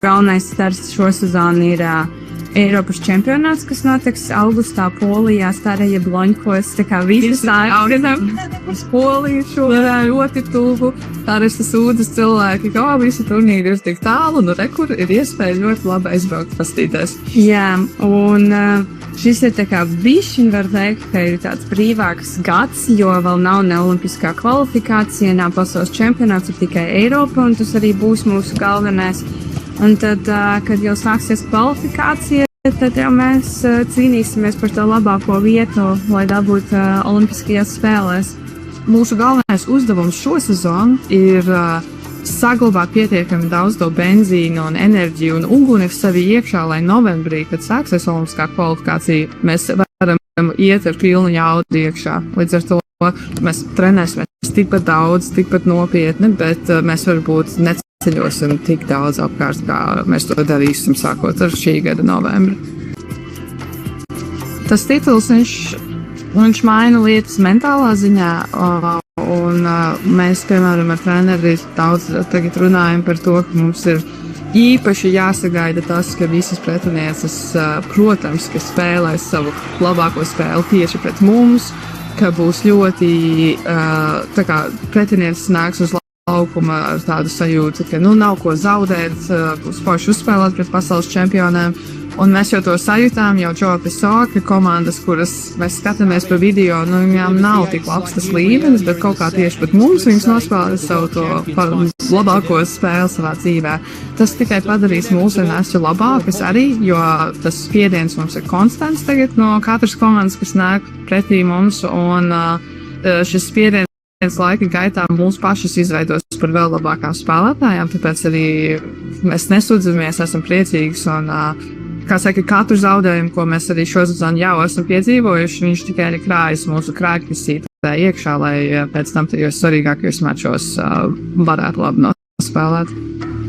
galvenais starts šo sezonu ir Eiropas čempionāts, kas notiks augustā Polijā, Starajā Bloņkos. Tā kā visi sākam uz Poliju šo ļoti tuvu. Tā ir sūdzas cilvēki, ka visi turnīri ir tik tālu, nu rekur ir iespēja ļoti labi aizbraukt pastīties. Jā, un šis ir tā kā bišķiņ var teikt, ka ir tāds brīvāks gads, jo vēl nav ne olimpiskā kvalifikācija, nav pasaules čempionāts, ir tikai Eiropa, un tas arī būs mūsu galvenais. Un tad, kad jau sāksies kvalifikācija, tad jau mēs cīnīsimies par to labāko vietu, lai dabūtu olimpiskajās spēlēs. Mūsu galvenais uzdevums šo sezonu ir saglabāt pietiekami daudz to benzīnu un enerģiju un uguni sevi iekšā, lai novembrī, kad sāksies olimpiskā kvalifikācija, mēs varam iet ar pilnu jaudu iekšā. Līdz ar to mēs trenēsimies tikpat daudz, tikpat nopietni, bet mēs varbūt neceļosim tik daudz apkārt, kā mēs to darīsim sākot ar šī gada novembri. Tas tituls, viņš maina lietas mentālā ziņā, un mēs, piemēram, ar treneri daudz tagad runājam par to, ka mums ir īpaši jāsagaida tas, ka visas pretinieces, protams, ka spēlēs savu labāko spēli tieši pret mums, ka būs ļoti, tā kā pretinieces nāks uz laukuma ar tādu sajūtu, ka nav ko zaudēt, būs forši uzspēlēt pret pasaules čempioniem. Un mēs jau to sajūtām, jau Joe Piso, ka komandas, kuras mēs skatāmies pa video, viņām nav tik labs tas līmenis, bet kaut kā tieši pat mums viņas nospēlē savu to labāko spēli savā dzīvē. Tas tikai padarīs mūsu nesu labākas arī, jo tas spiediens mums ir konstants tagad no katras komandas, kas nāk pretī mums, un šis spiediens laika gaitā mūsu pašas izveidos par vēl labākām spēlētājām, tāpēc arī mēs nesūdzamies, esam priecīgas un kā saka, katru zaudējumu, ko mēs arī šo sezonu jau esam piedzīvojuši, viņš tikai ir krājis mūsu krājkasītē iekšā, lai pēc tam tajos svarīgākajos mačos varētu labi nospēlēt.